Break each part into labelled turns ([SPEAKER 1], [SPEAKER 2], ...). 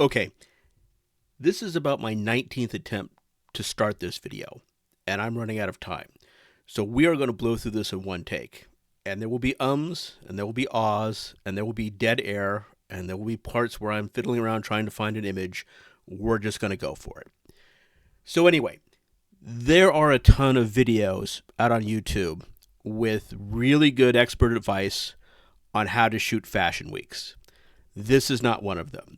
[SPEAKER 1] Okay, this is about my 19th attempt to start this video, and I'm running out of time. So we are going to blow through this in one take. And there will be ums, and there will be ahs, and there will be dead air, and there will be parts where I'm fiddling around trying to find an image. We're just going to go for it. So anyway, there are a ton of videos out on YouTube with really good expert advice on how to shoot fashion weeks. This is not one of them.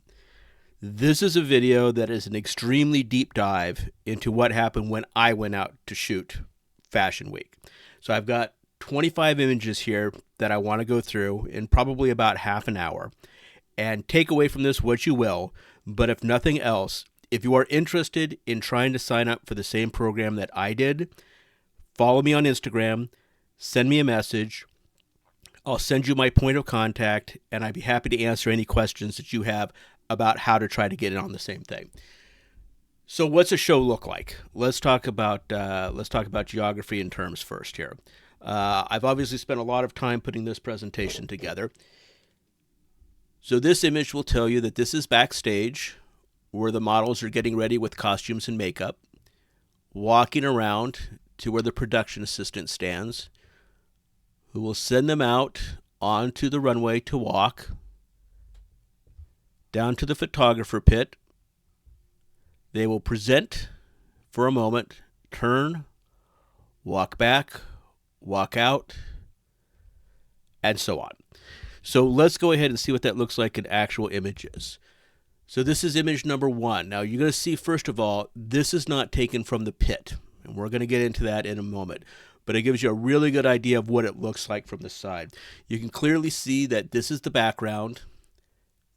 [SPEAKER 1] This is a video that is an extremely deep dive into what happened when I went out to shoot Fashion Week. So I've got 25 images here that I want to go through in probably about half an hour. And take away from this what you will, but if nothing else, if you are interested in trying to sign up for the same program that I did, follow me on Instagram, send me a message. I'll send you my point of contact, and I'd be happy to answer any questions that you have about how to try to get in on the same thing. So what's a show look like? Let's talk about geography and terms first here. I've obviously spent a lot of time putting this presentation together. So this image will tell you that this is backstage, where the models are getting ready with costumes and makeup, walking around to where the production assistant stands, who will send them out onto the runway to walk, down to the photographer pit. They will present for a moment, turn, walk back, walk out, and so on. So let's go ahead and see what that looks like in actual images. So this is image number 1. Now you're going to see, first of all, this is not taken from the pit, and we're going to get into that in a moment. But it gives you a really good idea of what it looks like from the side. You can clearly see that this is the background.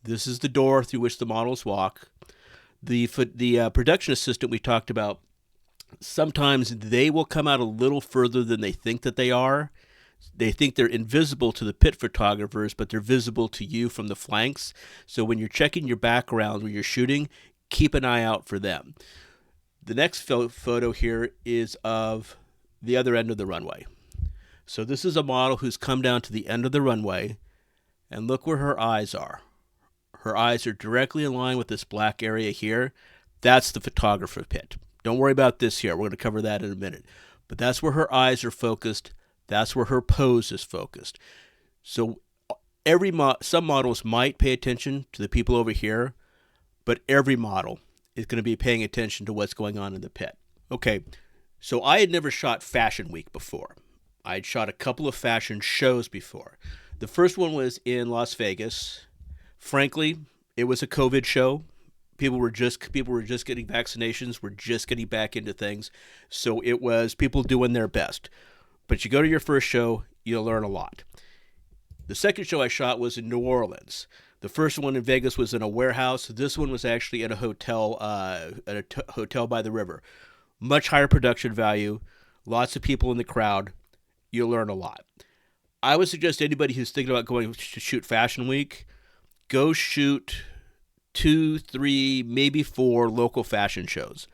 [SPEAKER 1] This is the door through which the models walk. The production assistant we talked about, sometimes they will come out a little further than they think that they are. They think they're invisible to the pit photographers, but they're visible to you from the flanks. So when you're checking your background when you're shooting, keep an eye out for them. The next photo here is of the other end of the runway. So this is a model who's come down to the end of the runway, and look where her eyes are. Her eyes are directly in line with this black area here. That's the photographer pit. Don't worry about this here. We're going to cover that in a minute. But that's where her eyes are focused. That's where her pose is focused. So some models might pay attention to the people over here, but every model is going to be paying attention to what's going on in the pit. Okay, so I had never shot Fashion Week before. I had shot a couple of fashion shows before. The first one was in Las Vegas. Frankly, it was a COVID show. People were just getting vaccinations, were just getting back into things. So it was people doing their best. But you go to your first show, you'll learn a lot. The second show I shot was in New Orleans. The first one in Vegas was in a warehouse. This one was actually at a hotel, hotel by the river. Much higher production value, lots of people in the crowd. You'll learn a lot. I would suggest anybody who's thinking about going to shoot Fashion Week, go shoot 2, 3, maybe 4 local fashion shows.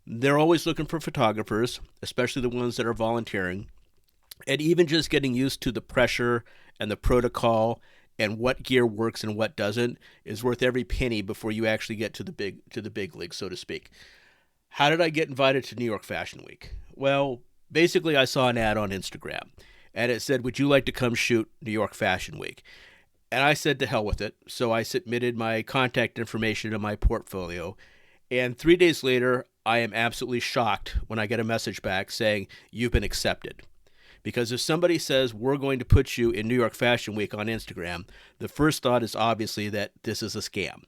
[SPEAKER 1] They're always looking for photographers, especially the ones that are volunteering. And even just getting used to the pressure and the protocol and what gear works and what doesn't is worth every penny before you actually get to the big league, so to speak. How did I get invited to New York Fashion Week? Well, basically I saw an ad on Instagram, and it said, "Would you like to come shoot New York Fashion Week?" And I said to hell with it. So I submitted my contact information to my portfolio. And 3 days later, I am absolutely shocked when I get a message back saying, "You've been accepted." Because if somebody says, "We're going to put you in New York Fashion Week" on Instagram, the first thought is obviously that this is a scam.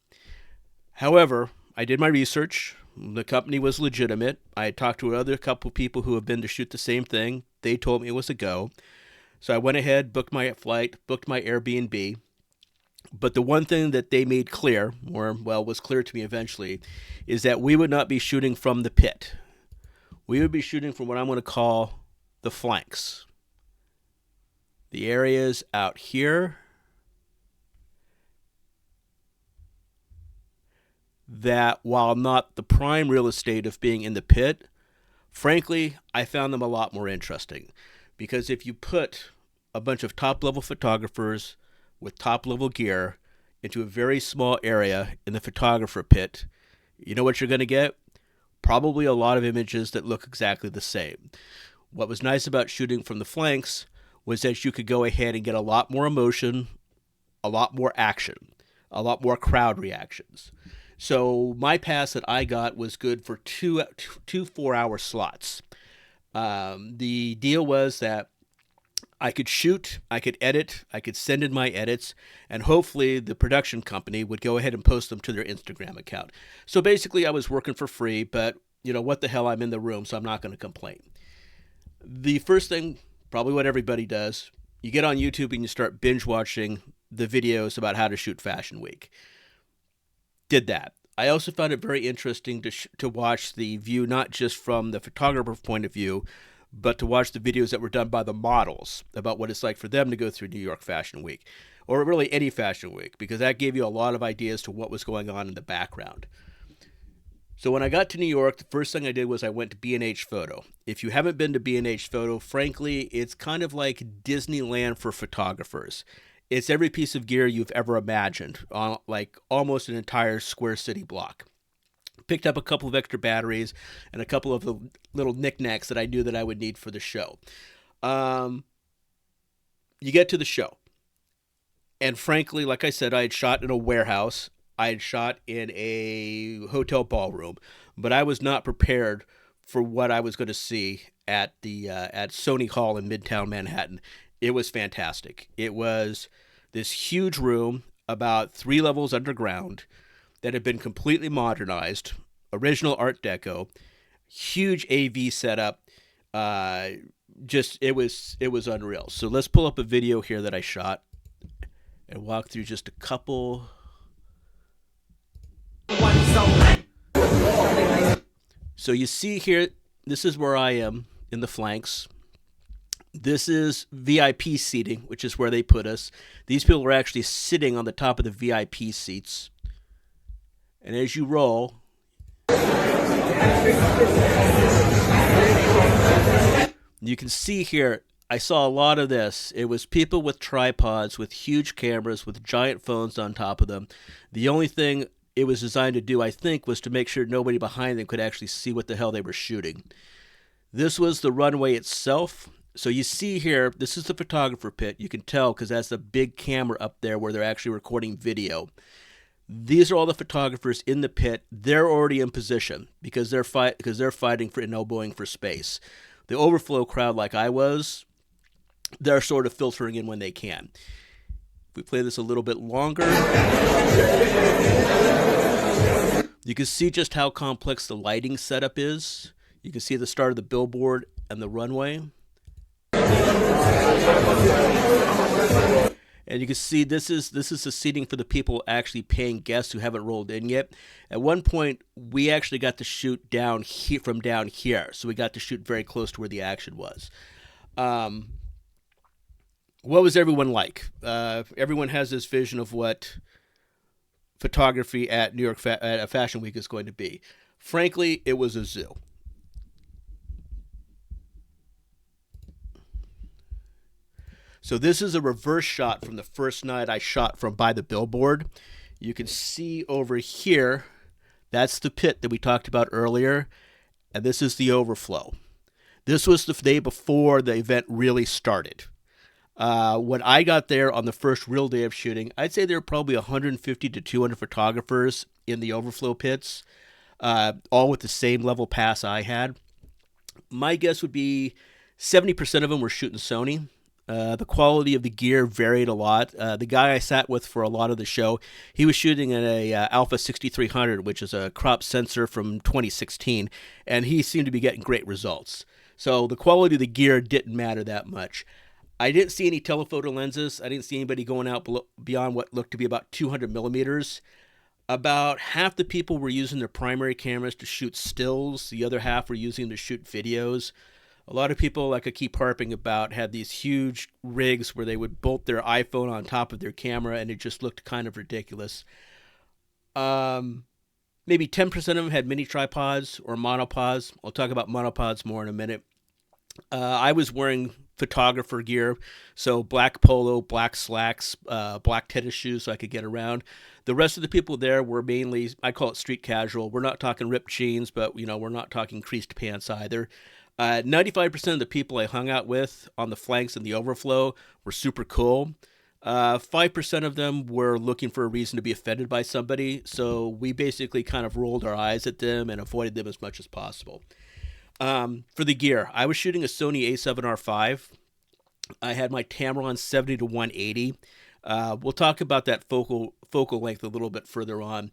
[SPEAKER 1] However, I did my research. The company was legitimate. I had talked to another couple people who have been to shoot the same thing. They told me it was a go. So I went ahead, booked my flight, booked my Airbnb. But the one thing that they made clear, or was clear to me eventually, is that we would not be shooting from the pit. We would be shooting from what I'm going to call the flanks. The areas out here that, while not the prime real estate of being in the pit, frankly, I found them a lot more interesting. Because if you put a bunch of top-level photographers with top-level gear into a very small area in the photographer pit, you know what you're going to get? Probably a lot of images that look exactly the same. What was nice about shooting from the flanks was that you could go ahead and get a lot more emotion, a lot more action, a lot more crowd reactions. So my pass that I got was good for two 4-hour slots. The deal was that I could shoot, I could edit, I could send in my edits, and hopefully the production company would go ahead and post them to their Instagram account. So basically I was working for free, but you know, what the hell, I'm in the room, so I'm not going to complain. The first thing, probably what everybody does, you get on YouTube and you start binge watching the videos about how to shoot Fashion Week. Did that. I also found it very interesting to watch the view, not just from the photographer's point of view, but to watch the videos that were done by the models about what it's like for them to go through New York Fashion Week, or really any Fashion Week, because that gave you a lot of ideas to what was going on in the background. So when I got to New York, the first thing I did was I went to B&H Photo. If you haven't been to B&H Photo, frankly, it's kind of like Disneyland for photographers. It's every piece of gear you've ever imagined, like almost an entire square city block. Picked up a couple of extra batteries and a couple of the little knickknacks that I knew that I would need for the show. You get to the show. And frankly, like I said, I had shot in a warehouse. I had shot in a hotel ballroom, but I was not prepared for what I was going to see at Sony Hall in Midtown Manhattan. It was fantastic. It was this huge room about 3 levels underground that had been completely modernized, original Art Deco, huge AV setup. It was unreal. So let's pull up a video here that I shot and walk through just a couple. So you see here, this is where I am in the flanks. This is VIP seating, which is where they put us. These people are actually sitting on the top of the VIP seats. And as you roll, you can see here, I saw a lot of this. It was people with tripods, with huge cameras, with giant phones on top of them. The only thing it was designed to do, I think, was to make sure nobody behind them could actually see what the hell they were shooting. This was the runway itself. So you see here, this is the photographer pit. You can tell because that's a big camera up there where they're actually recording video. These are all the photographers in the pit. They're already in position because they're fighting for and elbowing for space. The overflow crowd, like I was, they're sort of filtering in when they can. If we play this a little bit longer, you can see just how complex the lighting setup is. You can see the start of the billboard and the runway. And you can see this is the seating for the people actually paying guests who haven't rolled in yet. At one point, we actually got to shoot from down here. So we got to shoot very close to where the action was. What was everyone like? Everyone has this vision of what photography at New York at a Fashion Week is going to be. Frankly, it was a zoo. So this is a reverse shot from the first night I shot from by the billboard. You can see over here, that's the pit that we talked about earlier, and this is the overflow. This was the day before the event really started. When I got there on the first real day of shooting, I'd say there were probably 150 to 200 photographers in the overflow pits, all with the same level pass I had. My guess would be 70% of them were shooting Sony. The quality of the gear varied a lot. The guy I sat with for a lot of the show, he was shooting at a Alpha 6300, which is a crop sensor from 2016, and he seemed to be getting great results. So the quality of the gear didn't matter that much. I didn't see any telephoto lenses. I didn't see anybody going out beyond what looked to be about 200 millimeters. About half the people were using their primary cameras to shoot stills. The other half were using them to shoot videos. A lot of people, like I keep harping about, had these huge rigs where they would bolt their iPhone on top of their camera, and it just looked kind of ridiculous. Maybe 10% of them had mini tripods or monopods. I'll talk about monopods more in a minute. I was wearing photographer gear, so black polo, black slacks, black tennis shoes, so I could get around. The rest of the people there were mainly, I call it street casual. We're not talking ripped jeans, but we're not talking creased pants either. 95% of the people I hung out with on the flanks and the overflow were super cool. 5% of them were looking for a reason to be offended by somebody, so we basically kind of rolled our eyes at them and avoided them as much as possible. For the gear, I was shooting a Sony A7R5. I had my Tamron 70 to 180. We'll talk about that focal length a little bit further on.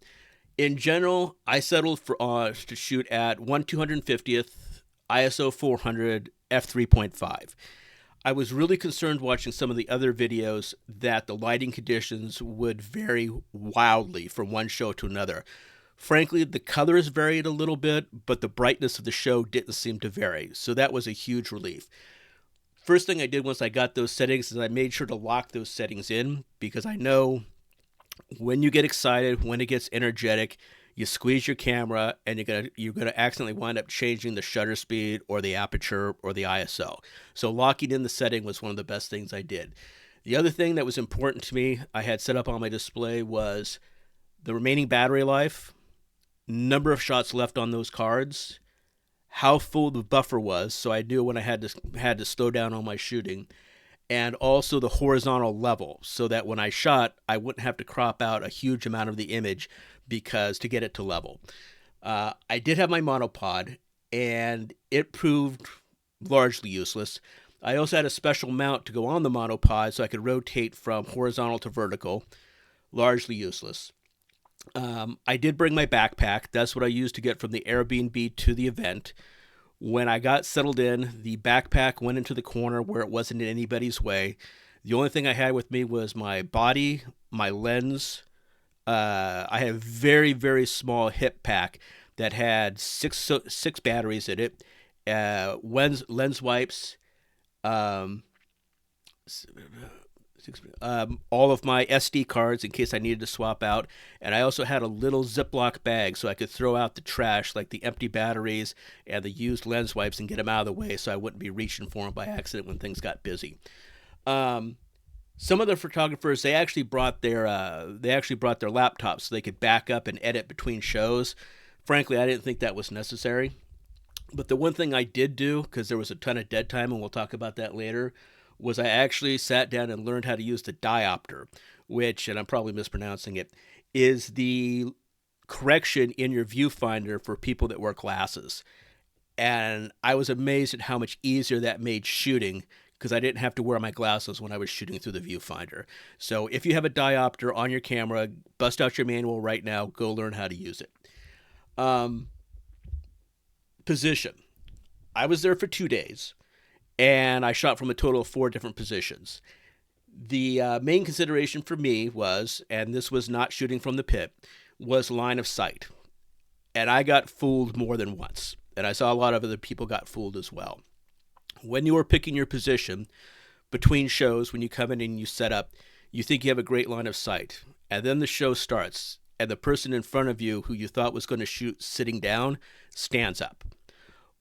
[SPEAKER 1] In general, I settled for to shoot at 1/250th, ISO 400, f3.5. I was really concerned watching some of the other videos that the lighting conditions would vary wildly from one show to another. Frankly, the colors varied a little bit, but the brightness of the show didn't seem to vary, so that was a huge relief. First thing I did once I got those settings is I made sure to lock those settings in, because I know when you get excited, when it gets energetic, you squeeze your camera and you're gonna accidentally wind up changing the shutter speed or the aperture or the ISO. So locking in the setting was one of the best things I did. The other thing that was important to me, I had set up on my display, was the remaining battery life, number of shots left on those cards, how full the buffer was, so I knew when I had to slow down on my shooting, and also the horizontal level, so that when I shot, I wouldn't have to crop out a huge amount of the image because to get it to level. I did have my monopod, and it proved largely useless. I also had a special mount to go on the monopod so I could rotate from horizontal to vertical, largely useless. I did bring my backpack. That's what I used to get from the Airbnb to the event. When I got settled in, the backpack went into the corner where it wasn't in anybody's way. The only thing I had with me was my body, my lens. I had a very, very small hip pack that had six batteries in it, lens wipes, um, all of my SD cards in case I needed to swap out, and I also had a little Ziploc bag so I could throw out the trash, like the empty batteries and the used lens wipes, and get them out of the way so I wouldn't be reaching for them by accident when things got busy. Some of the photographers, they actually brought their laptops so they could back up and edit between shows. Frankly, I didn't think that was necessary. But the one thing I did do, because there was a ton of dead time, and we'll talk about that later, was I actually sat down and learned how to use the diopter, which, and I'm probably mispronouncing it, is the correction in your viewfinder for people that wear glasses. And I was amazed at how much easier that made shooting, because I didn't have to wear my glasses when I was shooting through the viewfinder. So if you have a diopter on your camera, bust out your manual right now, go learn how to use it. Position. I was there for 2 days, and I shot from a total of 4 different positions. The main consideration for me was, and this was not shooting from the pit, was line of sight. And I got fooled more than once. And I saw a lot of other people got fooled as well. When you are picking your position between shows, when you come in and you set up, you think you have a great line of sight. And then the show starts, and the person in front of you who you thought was going to shoot sitting down stands up.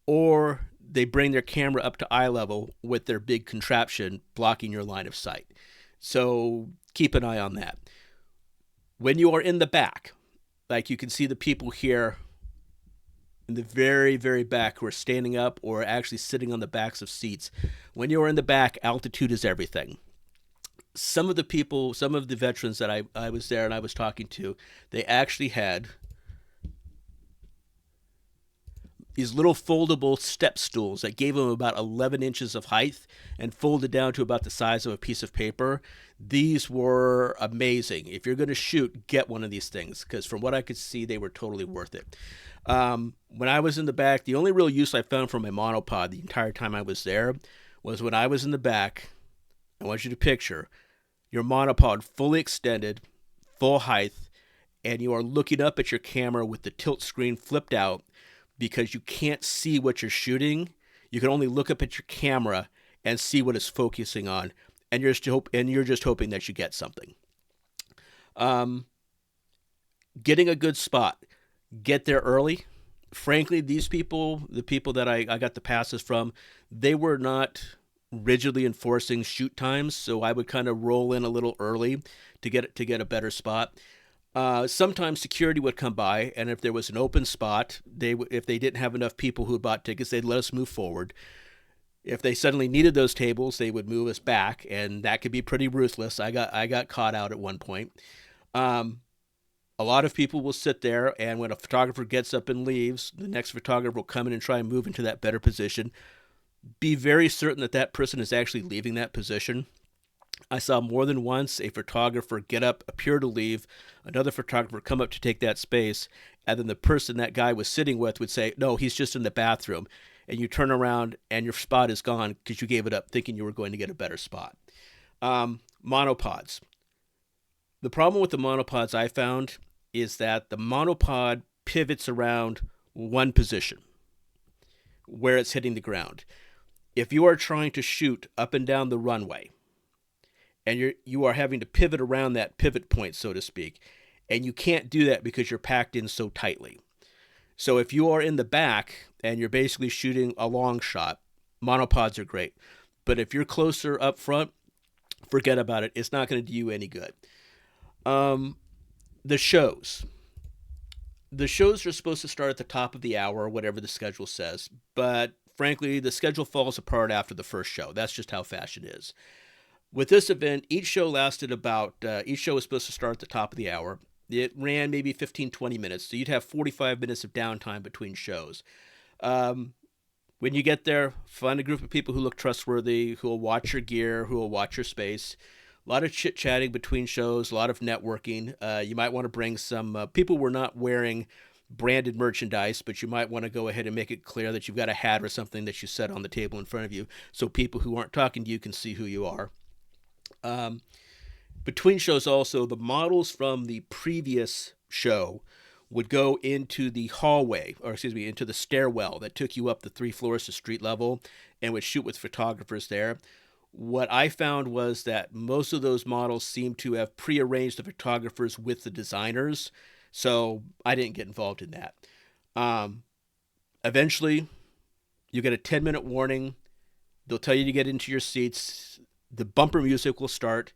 [SPEAKER 1] Or they bring their camera up to eye level with their big contraption blocking your line of sight. So keep an eye on that. When you are in the back, like you can see the people here in the very, very back who are standing up or actually sitting on the backs of seats. When you are in the back, altitude is everything. Some of the veterans that I was there and I was talking to, they actually had these little foldable step stools that gave them about 11 inches of height and folded down to about the size of a piece of paper. These were amazing. If you're going to shoot, get one of these things, because from what I could see, they were totally worth it. When I was in the back, the only real use I found for my monopod the entire time I was there was when I was in the back. I want you to picture your monopod fully extended, full height, and you are looking up at your camera with the tilt screen flipped out, because you can't see what you're shooting. You can only look up at your camera and see what it's focusing on, and you're just hoping that you get something. Getting a good spot. Get there early. frankly, these people, the people that I got the passes from, they were not rigidly enforcing shoot times, so I would kind of roll in a little early to get a better spot. Sometimes security would come by, and if there was an open spot, if they didn't have enough people who had bought tickets, they'd let us move forward. If they suddenly needed those tables, they would move us back, and that could be pretty ruthless. I got caught out at one point. Um, a lot of people will sit there, and when a photographer gets up and leaves, the next photographer will come in and try and move into that better position. Be very certain that that person is actually leaving that position. I saw more than once a photographer get up, appear to leave, another photographer come up to take that space, and then the person that guy was sitting with would say, "No, he's just in the bathroom." And you turn around and your spot is gone because you gave it up thinking you were going to get a better spot. Monopods. The problem with the monopods I found is that the monopod pivots around one position where it's hitting the ground. If you are trying to shoot up and down the runway, and you are having to pivot around that pivot point, so to speak, and you can't do that because you're packed in so tightly. So if you are in the back and you're basically shooting a long shot, monopods are great. But if you're closer up front, forget about it. It's not going to do you any good. The shows. The shows are supposed to start at the top of the hour, whatever the schedule says. But frankly, the schedule falls apart after the first show. That's just how fast it is. With this event, each show was supposed to start at the top of the hour. It ran maybe 15, 20 minutes, so you'd have 45 minutes of downtime between shows. When you get there, find a group of people who look trustworthy, who will watch your gear, who will watch your space. A lot of chit-chatting between shows, a lot of networking. You might want to bring some people were not wearing branded merchandise, but you might want to go ahead and make it clear that you've got a hat or something that you set on the table in front of you so people who aren't talking to you can see who you are. Between shows also, the models from the previous show would go into the into the stairwell that took you up the 3 floors to street level and would shoot with photographers there. What I found was that most of those models seemed to have prearranged the photographers with the designers, so I didn't get involved in that. Eventually, you get a 10-minute warning. They'll tell you to get into your seats. The bumper music will start.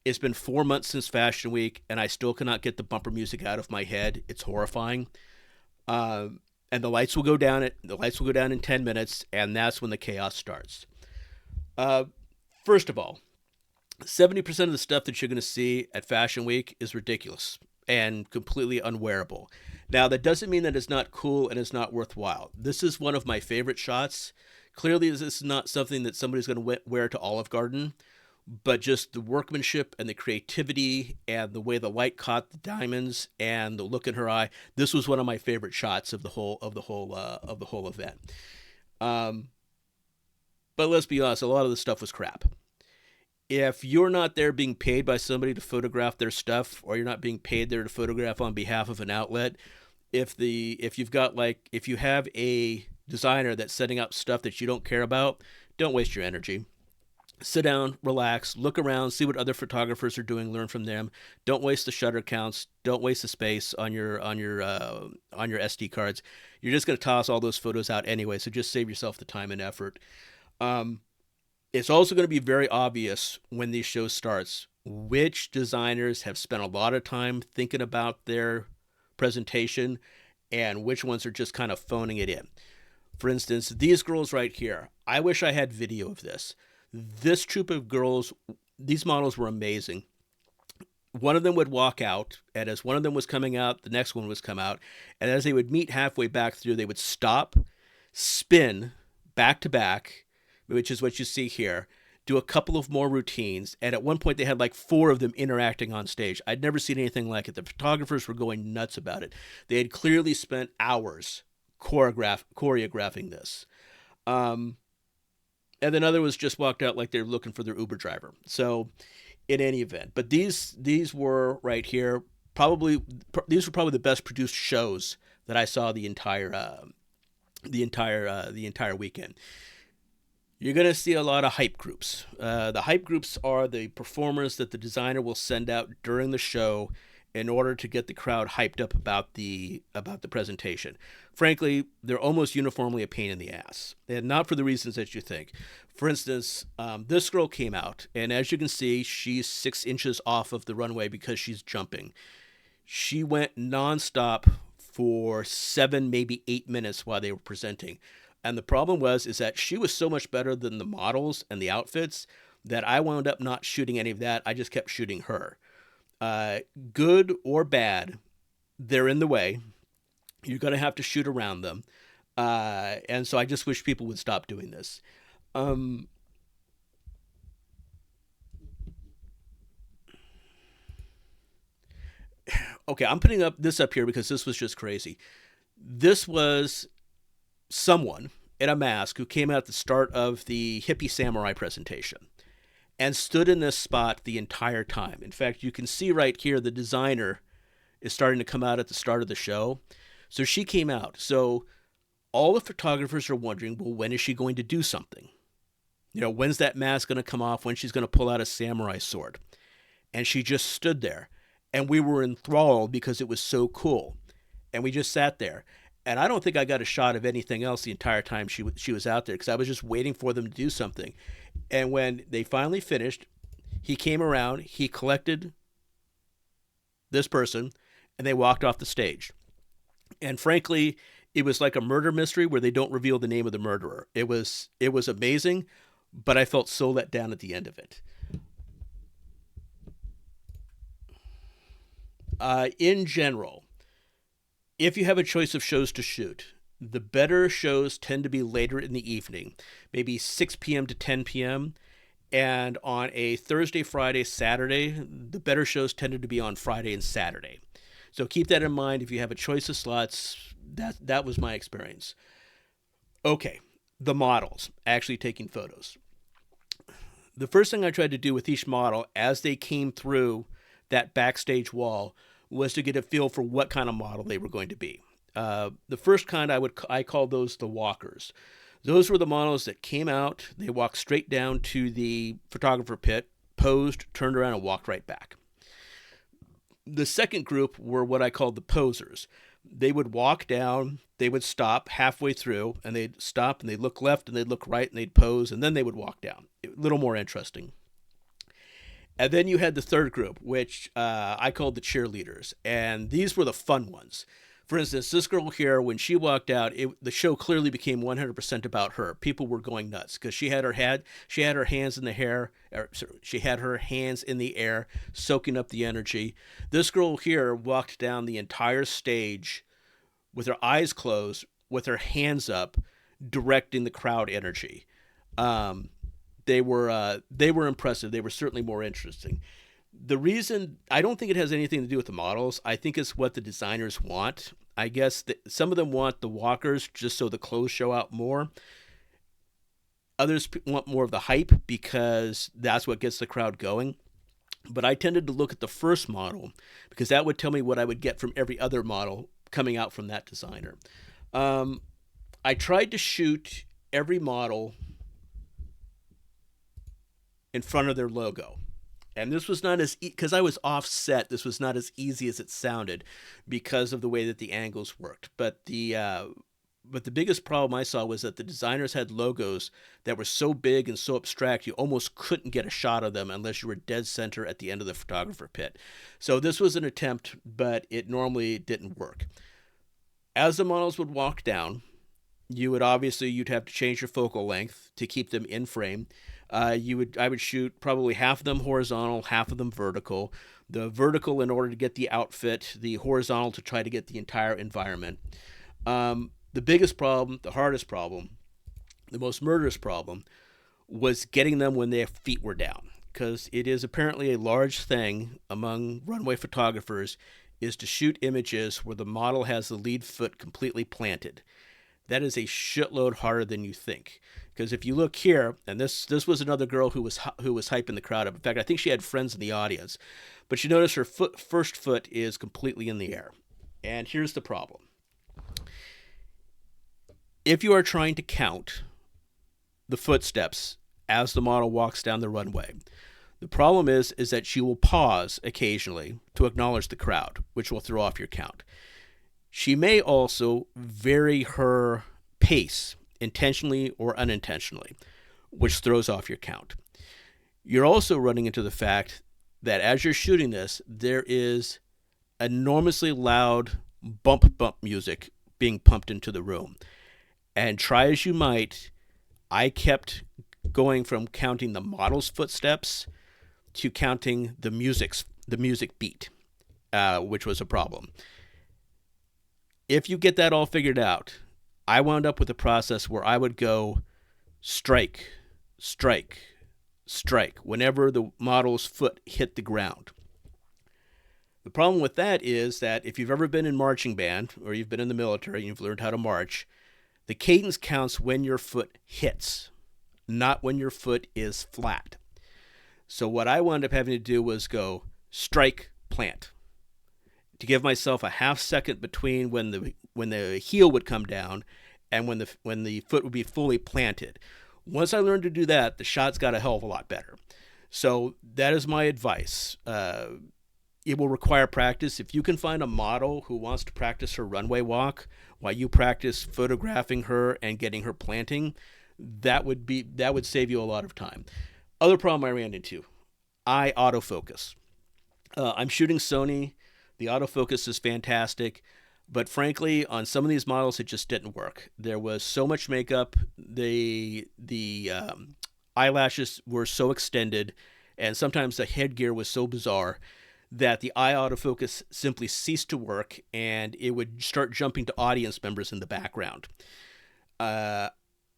[SPEAKER 1] It's been 4 months since Fashion Week, and I still cannot get the bumper music out of my head. It's horrifying. And the lights will go down. The lights will go down in 10 minutes, and that's when the chaos starts. First of all, 70% of the stuff that you're going to see at Fashion Week is ridiculous and completely unwearable. Now, that doesn't mean that it's not cool and it's not worthwhile. This is one of my favorite shots. Clearly, this is not something that somebody's going to wear to Olive Garden, but just the workmanship and the creativity and the way the light caught the diamonds and the look in her eye. This was one of my favorite shots of the whole event. But let's be honest, a lot of the stuff was crap. If you're not there being paid by somebody to photograph their stuff, or you're not being paid there to photograph on behalf of an outlet, if you have a designer that's setting up stuff that you don't care about, don't waste your energy. Sit down, relax, look around, see what other photographers are doing, learn from them. Don't waste the shutter counts. Don't waste the space on your SD cards. You're just going to toss all those photos out anyway, so just save yourself the time and effort. It's also going to be very obvious when these shows starts which designers have spent a lot of time thinking about their presentation and which ones are just kind of phoning it in. For instance, these girls right here, I wish I had video of this. This troop of girls, these models were amazing. One of them would walk out, and as one of them was coming out, the next one was come out. And as they would meet halfway back through, they would stop, spin, back to back, which is what you see here, do a couple of more routines. And at one point, they had like 4 of them interacting on stage. I'd never seen anything like it. The photographers were going nuts about it. They had clearly spent hours choreographing this. And then others just walked out like they're looking for their Uber driver. So, in any event, but these were right here. These were probably the best produced shows that I saw the entire weekend. You're going to see a lot of hype groups. The hype groups are the performers that the designer will send out during the show in order to get the crowd hyped up about the presentation. Frankly, they're almost uniformly a pain in the ass, and not for the reasons that you think. For instance, this girl came out, and as you can see, she's 6 inches off of the runway because she's jumping. She went nonstop for 7, maybe 8 minutes while they were presenting. And the problem is that she was so much better than the models and the outfits that I wound up not shooting any of that. I just kept shooting her. Good or bad, they're in the way. You're going to have to shoot around them. And so I just wish people would stop doing this. Okay, I'm putting this up here because this was just crazy. This was someone in a mask who came out at the start of the hippie samurai presentation and stood in this spot the entire time. In fact, you can see right here the designer is starting to come out at the start of the show. So she came out. So all the photographers are wondering, well, when is she going to do something? You know, when's that mask going to come off? When she's going to pull out a samurai sword? And she just stood there. And we were enthralled because it was so cool. And we just sat there. And I don't think I got a shot of anything else the entire time she was out there because I was just waiting for them to do something. And when they finally finished, he came around, he collected this person, and they walked off the stage. And frankly, it was like a murder mystery where they don't reveal the name of the murderer. It was amazing, but I felt so let down at the end of it. In general, if you have a choice of shows to shoot, the better shows tend to be later in the evening, maybe 6 p.m. to 10 p.m. And on a Thursday, Friday, Saturday, the better shows tended to be on Friday and Saturday. So keep that in mind if you have a choice of slots. That was my experience. Okay, the models, actually taking photos. The first thing I tried to do with each model as they came through that backstage wall was to get a feel for what kind of model they were going to be. The first kind I called those the walkers. Those were the models that came out, they walked straight down to the photographer pit, posed, turned around, and walked right back. The second group were what I called the posers. They would walk down, they would stop halfway through, and they'd stop, and they'd look left, and they'd look right, and they'd pose, and then they would walk down. A little more interesting. And then you had the third group, which I called the cheerleaders. And these were the fun ones. For instance, this girl here, when she walked out, the show clearly became 100% about her. People were going nuts because she had her hands in the hair, she had her hands in the air, soaking up the energy. This girl here walked down the entire stage with her eyes closed, with her hands up, directing the crowd energy. They were impressive. They were certainly more interesting. The reason, I don't think it has anything to do with the models. I think it's what the designers want. I guess that some of them want the walkers just so the clothes show out more. Others want more of the hype because that's what gets the crowd going. But I tended to look at the first model because that would tell me what I would get from every other model coming out from that designer. I tried to shoot every model in front of their logo. And this was not because I was offset, this was not as easy as it sounded because of the way that the angles worked. But the biggest problem I saw was that the designers had logos that were so big and so abstract, you almost couldn't get a shot of them unless you were dead center at the end of the photographer pit. So this was an attempt, but it normally didn't work. As the models would walk down, you'd have to change your focal length to keep them in frame. I would shoot probably half of them horizontal, half of them vertical. The vertical in order to get the outfit, the horizontal to try to get the entire environment. The biggest problem, the hardest problem, the most murderous problem was getting them when their feet were down. Because it is apparently a large thing among runway photographers is to shoot images where the model has the lead foot completely planted. That is a shitload harder than you think. Because if you look here, and this was another girl who was hyping the crowd up. In fact, I think she had friends in the audience. But you notice her first foot is completely in the air. And here's the problem. If you are trying to count the footsteps as the model walks down the runway, The problem is that she will pause occasionally to acknowledge the crowd, which will throw off your count. She may also vary her pace intentionally or unintentionally, which throws off your count. You're also running into the fact that as you're shooting this, there is enormously loud bump music being pumped into the room. And try as you might, I kept going from counting the model's footsteps to counting the music beat, which was a problem. If you get that all figured out, I wound up with a process where I would go strike, strike, strike whenever the model's foot hit the ground. The problem with that is that if you've ever been in marching band or you've been in the military and you've learned how to march, the cadence counts when your foot hits, not when your foot is flat. So what I wound up having to do was go strike, plant, to give myself a half second between when the heel would come down and when the foot would be fully planted. Once I learned to do that, the shots got a hell of a lot better. So that is my advice. It will require practice. If you can find a model who wants to practice her runway walk while you practice photographing her and getting her planting, that would save you a lot of time. Other problem I ran into, eye autofocus. I'm shooting Sony. The autofocus is fantastic, but frankly, on some of these models, it just didn't work. There was so much makeup. The eyelashes were so extended, and sometimes the headgear was so bizarre that the eye autofocus simply ceased to work, and it would start jumping to audience members in the background.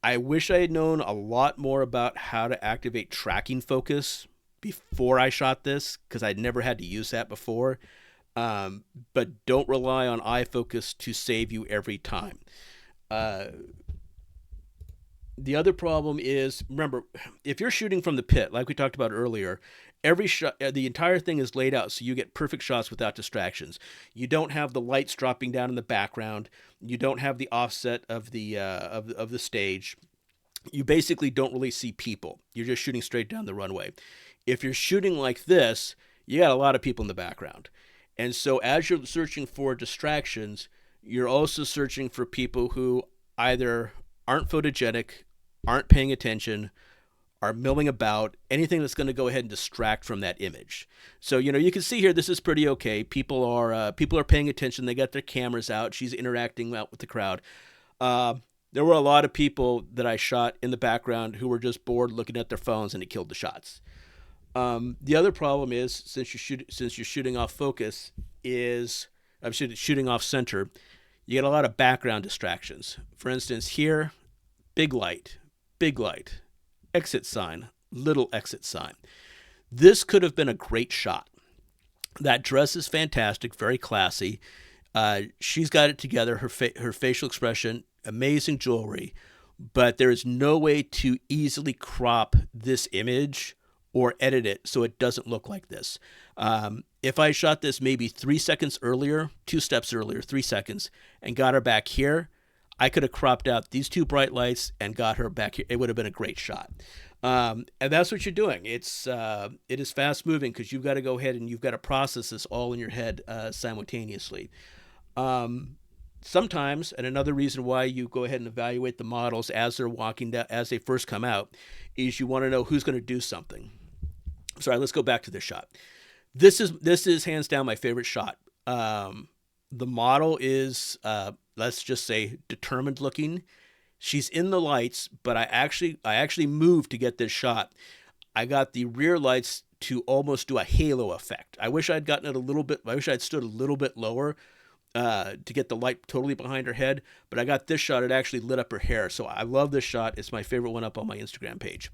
[SPEAKER 1] I wish I had known a lot more about how to activate tracking focus before I shot this, because I'd never had to use that before. But don't rely on eye focus to save you every time. The other problem is, remember, if you're shooting from the pit, like we talked about earlier, every shot, the entire thing is laid out so you get perfect shots without distractions. You don't have the lights dropping down in the background. You don't have the offset of the stage. You basically don't really see people. You're just shooting straight down the runway. If you're shooting like this, you got a lot of people in the background. And so as you're searching for distractions, you're also searching for people who either aren't photogenic, aren't paying attention, are milling about, anything that's going to go ahead and distract from that image. So, you can see here, this is pretty okay. People are paying attention. They got their cameras out. She's interacting out with the crowd. There were a lot of people that I shot in the background who were just bored looking at their phones, and it killed the shots. The other problem is, since you're shooting off focus, I'm shooting off center, you get a lot of background distractions. For instance, here, big light, exit sign, little exit sign. This could have been a great shot. That dress is fantastic, very classy. She's got it together, her facial expression, amazing jewelry, but there is no way to easily crop this image or edit it so it doesn't look like this. If I shot this maybe 3 seconds earlier, 2 steps earlier, 3 seconds, and got her back here, I could have cropped out these two bright lights and got her back here. It would have been a great shot. And that's what you're doing. It is fast moving because you've got to go ahead and you've got to process this all in your head simultaneously. Sometimes, and another reason why you go ahead and evaluate the models as they're walking down, as they first come out, is you want to know who's going to do something. Sorry, let's go back to this shot. This is hands down my favorite shot. The model is, let's just say, determined looking. She's in the lights, but I actually moved to get this shot. I got the rear lights to almost do a halo effect. I wish I'd gotten it a little bit. I wish I'd stood a little bit lower to get the light totally behind her head. But I got this shot. It actually lit up her hair. So I love this shot. It's my favorite one up on my Instagram page.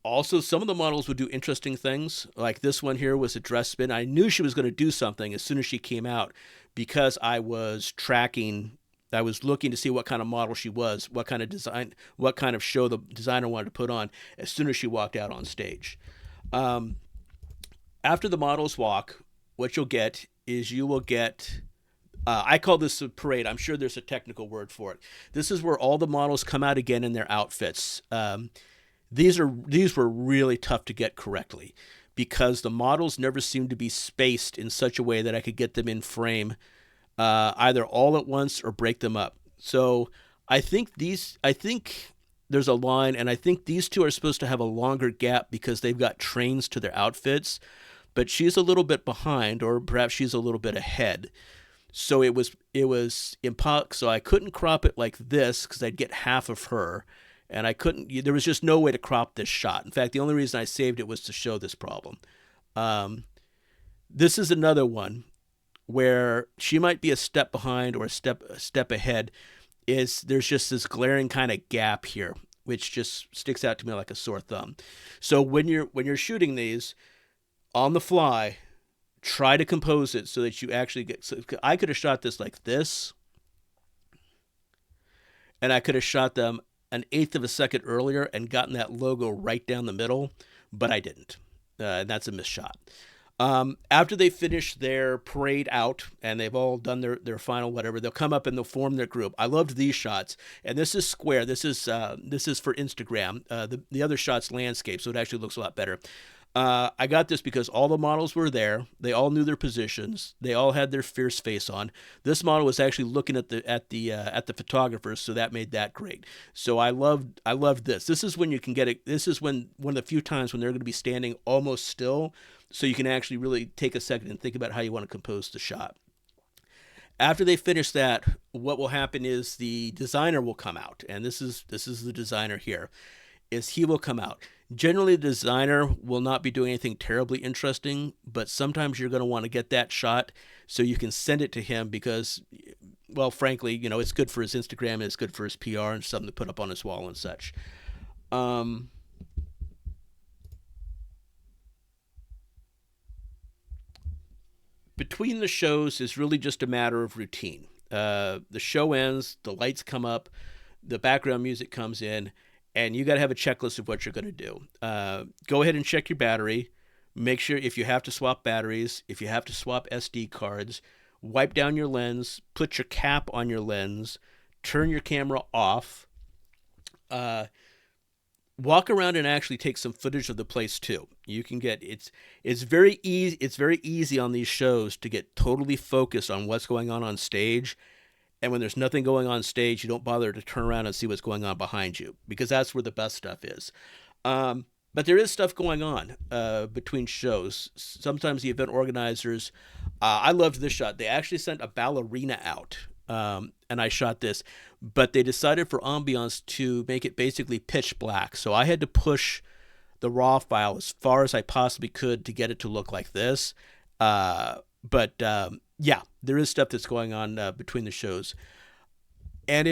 [SPEAKER 1] Also, some of the models would do interesting things. Like this one here was a dress spin. I knew she was going to do something as soon as she came out because I was tracking. I was looking to see what kind of model she was, what kind of design, what kind of show the designer wanted to put on as soon as she walked out on stage. After the models walk, what you'll get is you will get, I call this a parade. I'm sure there's a technical word for it. This is where all the models come out again in their outfits. These were really tough to get correctly because the models never seemed to be spaced in such a way that I could get them in frame either all at once or break them up. So I think there's a line, and I think these two are supposed to have a longer gap because they've got trains to their outfits, but she's a little bit behind, or perhaps she's a little bit ahead. So it was impo- so I couldn't crop it like this because I'd get half of her, and I couldn't. There was just no way to crop this shot. In fact, the only reason I saved it was to show this problem. Um, this is another one where she might be a step behind or a step ahead. Is there's just this glaring kind of gap here, which just sticks out to me like a sore thumb. So when you're shooting these on the fly, try to compose it so that you actually get. So I could have shot this like this, and I could have shot them an eighth of a second earlier and gotten that logo right down the middle, but I didn't. And that's a missed shot. After they finish their parade out and they've all done their final whatever, they'll come up and they'll form their group. I loved these shots, and this is square. This is for Instagram. The other shot's landscape, so it actually looks a lot better. I got this because all the models were there. They all knew their positions. They all had their fierce face on. This model was actually looking at the photographers, so that made that great. So I loved this. This is when you can get it. This is when one of the few times when they're going to be standing almost still, so you can actually really take a second and think about how you want to compose the shot. After they finish that, what will happen is the designer will come out, and this is the designer here. Is he will come out. Generally, the designer will not be doing anything terribly interesting, but sometimes you're going to want to get that shot so you can send it to him because, well, frankly, it's good for his Instagram and it's good for his PR and something to put up on his wall and such. Um, Between the shows is really just a matter of routine. The show ends, the lights come up, the background music comes in, and you got to have a checklist of what you're going to do. Go ahead and check your battery. Make sure if you have to swap batteries, if you have to swap SD cards, wipe down your lens, put your cap on your lens, turn your camera off. Uh, Walk around and actually take some footage of the place too. You can get it's very easy. It's very easy on these shows to get totally focused on what's going on stage, and when there's nothing going on stage, you don't bother to turn around and see what's going on behind you because that's where the best stuff is. But there is stuff going on between shows. Sometimes the event organizers, I loved this shot. They actually sent a ballerina out, and I shot this, but they decided for ambiance to make it basically pitch black. So I had to push the raw file as far as I possibly could to get it to look like this. But yeah, there is stuff that's going on between the shows. And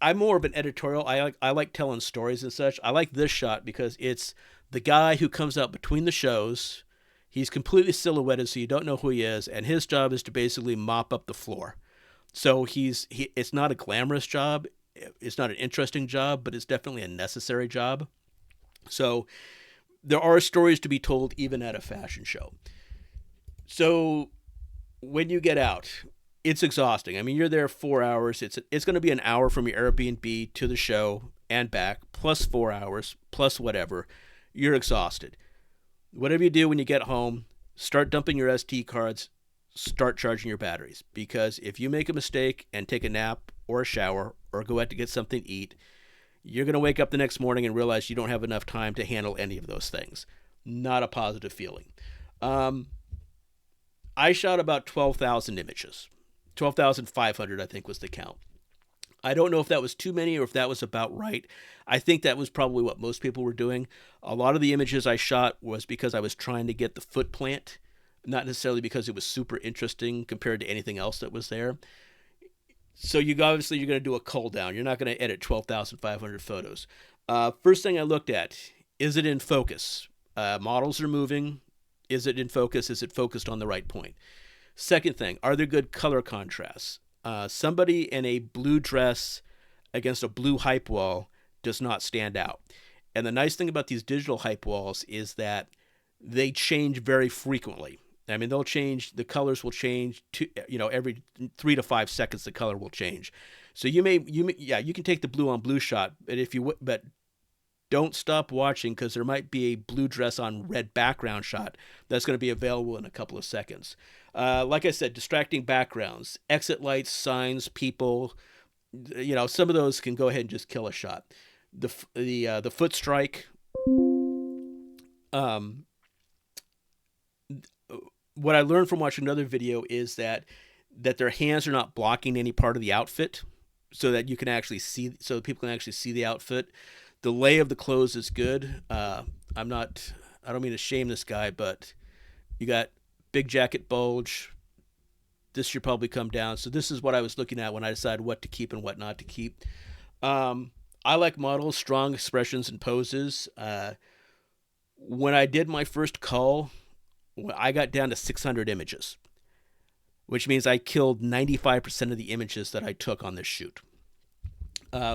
[SPEAKER 1] I'm more of an editorial. I like telling stories and such. I like this shot because it's the guy who comes out between the shows. He's completely silhouetted, so you don't know who he is, and his job is to basically mop up the floor. So it's not a glamorous job. It's not an interesting job, but it's definitely a necessary job. So there are stories to be told even at a fashion show. So when you get out, it's exhausting. I mean, you're there 4 hours. It's going to be an hour from your Airbnb to the show and back, plus 4 hours, plus whatever. You're exhausted. Whatever you do when you get home, start dumping your SD cards, start charging your batteries. Because if you make a mistake and take a nap or a shower or go out to get something to eat, you're going to wake up the next morning and realize you don't have enough time to handle any of those things. Not a positive feeling. I shot about 12,000 images. 12,500, I think, was the count. I don't know if that was too many or if that was about right. I think that was probably what most people were doing. A lot of the images I shot was because I was trying to get the foot plant, not necessarily because it was super interesting compared to anything else that was there. So you're going to do a cull down. You're not going to edit 12,500 photos. First thing I looked at, is it in focus? Models are moving. Is it in focus? Is it focused on the right point? Second thing, are there good color contrasts? Somebody in a blue dress against a blue hype wall does not stand out. And the nice thing about these digital hype walls is that they change very frequently. I mean, the colors will change every 3 to 5 seconds, the color will change. So you can take the blue on blue shot, but don't stop watching because there might be a blue dress on red background shot that's going to be available in a couple of seconds. Like I said, distracting backgrounds, exit lights, signs, people, some of those can go ahead and just kill a shot. The foot strike. What I learned from watching another video is that their hands are not blocking any part of the outfit, so that you can actually see, so that people can actually see the outfit. The lay of the clothes is good. I don't mean to shame this guy, but you got big jacket bulge. This should probably come down. So this is what I was looking at when I decided what to keep and what not to keep. I like models, strong expressions and poses. When I did my first cull, I got down to 600 images, which means I killed 95% of the images that I took on this shoot,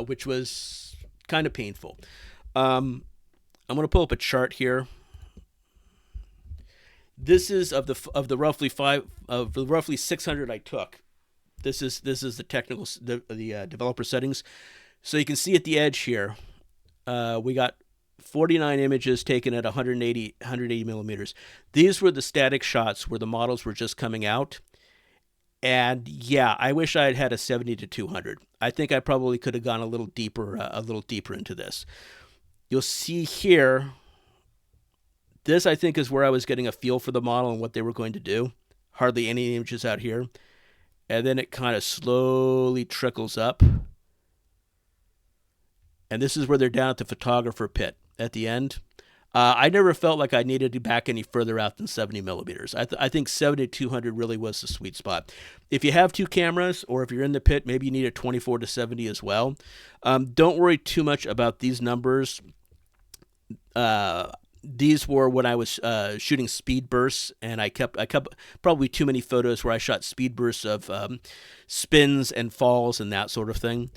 [SPEAKER 1] which was kind of painful. I'm going to pull up a chart here. This is of the roughly 600 I took. This is the technical the developer settings. So you can see at the edge here, we got 49 images taken at 180 millimeters. These were the static shots where the models were just coming out. And yeah, I wish I had had a 70 to 200. I think I probably could have gone a little deeper into this. You'll see here, this I think is where I was getting a feel for the model and what they were going to do. Hardly any images out here. And then it kind of slowly trickles up. And this is where they're down at the photographer pit at the end. I never felt like I needed to back any further out than 70 millimeters. I think 70 to 200 really was the sweet spot. If you have two cameras, or if you're in the pit, maybe you need a 24 to 70 as well. Don't worry too much about these numbers. These were when I was shooting speed bursts, and I kept probably too many photos where I shot speed bursts of spins and falls and that sort of thing.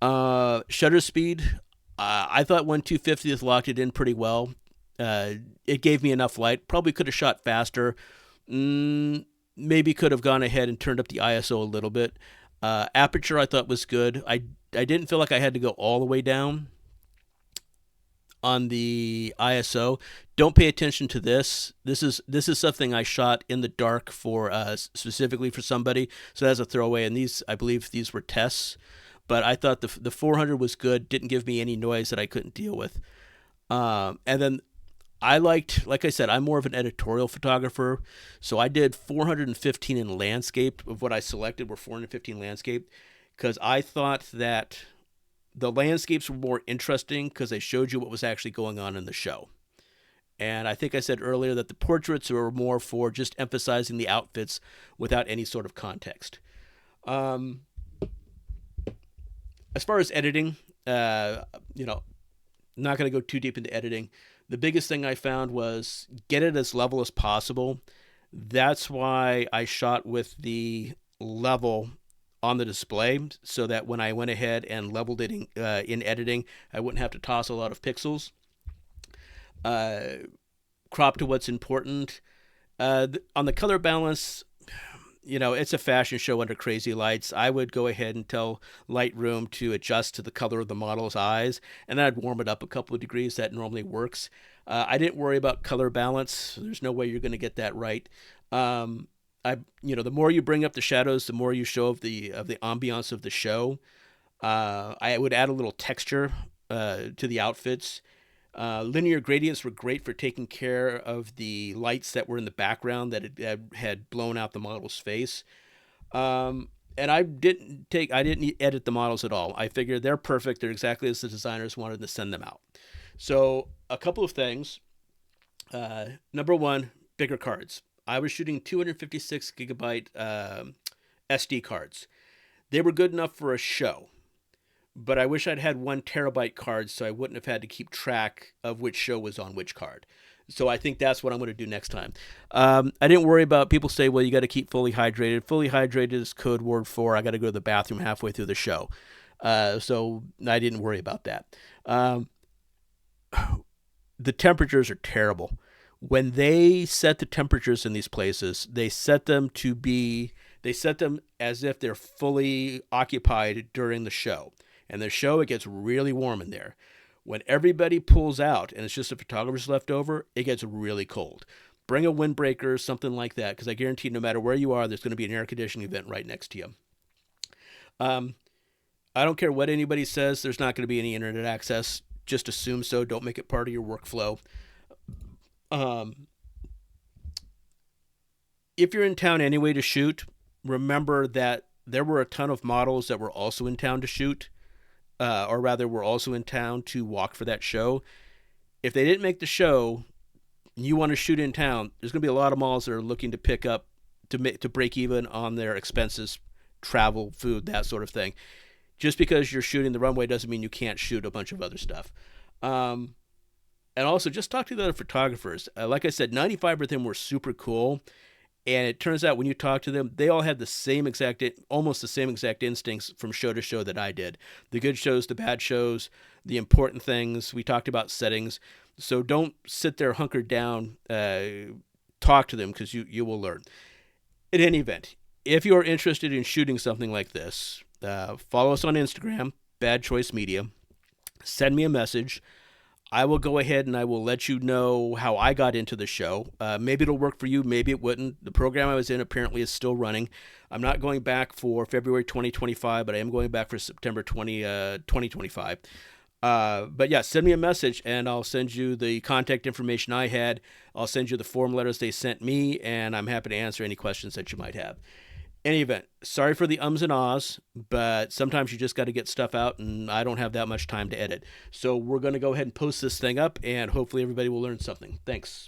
[SPEAKER 1] Shutter speed, I thought 1/250th locked it in pretty well. It gave me enough light. Probably could have shot faster. Maybe could have gone ahead and turned up the ISO a little bit. Aperture I thought was good. I didn't feel like I had to go all the way down on the ISO. Don't pay attention to this. This is something I shot in the dark for specifically for somebody. So that's a throwaway. And I believe these were tests. But I thought the 400 was good. Didn't give me any noise that I couldn't deal with. And then I liked, like I said, I'm more of an editorial photographer. So I did 415 in landscape. Of what I selected were 415 landscape, because I thought that the landscapes were more interesting because they showed you what was actually going on in the show. And I think I said earlier that the portraits were more for just emphasizing the outfits without any sort of context. As far as editing, not going to go too deep into editing. The biggest thing I found was get it as level as possible. That's why I shot with the level on the display, so that when I went ahead and leveled it in editing, I wouldn't have to toss a lot of pixels. Crop to what's important. On the color balance, it's a fashion show under crazy lights. I would go ahead and tell Lightroom to adjust to the color of the model's eyes, and then I'd warm it up a couple of degrees. That normally works. I didn't worry about color balance. There's no way you're going to get that right. The more you bring up the shadows, the more you show of the ambiance of the show. I would add a little texture to the outfits. Linear gradients were great for taking care of the lights that were in the background that had blown out the model's face. And I didn't edit the models at all. I figured they're perfect. They're exactly as the designers wanted to send them out. So a couple of things. Number one, bigger cards. I was shooting 256 gigabyte SD cards. They were good enough for a show. But I wish I'd had 1 terabyte cards, so I wouldn't have had to keep track of which show was on which card. So I think that's what I'm going to do next time. I didn't worry about, people say, well, you got to keep fully hydrated. Fully hydrated is code word for I got to go to the bathroom halfway through the show. So I didn't worry about that. The temperatures are terrible. When they set the temperatures in these places, they set them as if they're fully occupied during the show. And the show, it gets really warm in there. When everybody pulls out and it's just the photographers left over, it gets really cold. Bring a windbreaker, something like that, because I guarantee no matter where you are, there's going to be an air conditioning event right next to you. I don't care what anybody says, there's not going to be any internet access. Just assume so. Don't make it part of your workflow. If you're in town anyway to shoot, remember that there were a ton of models that were also in town to shoot, or rather were also in town to walk for that show. If they didn't make the show, you want to shoot in town, there's going to be a lot of models that are looking to pick up, to break even on their expenses, travel, food, that sort of thing. Just because you're shooting the runway doesn't mean you can't shoot a bunch of other stuff. And also, just talk to the other photographers. Like I said, 95 of them were super cool. And it turns out when you talk to them, they all had almost the same exact instincts from show to show that I did. The good shows, the bad shows, the important things. We talked about settings. So don't sit there hunkered down. Talk to them because you will learn. In any event, if you are interested in shooting something like this, follow us on Instagram, Bad Choice Media. Send me a message. I will go ahead and I will let you know how I got into the show. Maybe it'll work for you. Maybe it wouldn't. The program I was in apparently is still running. I'm not going back for February 2025, but I am going back for September 2025. But yeah, send me a message and I'll send you the contact information I had. I'll send you the form letters they sent me, and I'm happy to answer any questions that you might have. Any event, sorry for the ums and ahs, but sometimes you just got to get stuff out, and I don't have that much time to edit. So we're going to go ahead and post this thing up, and hopefully everybody will learn something. Thanks.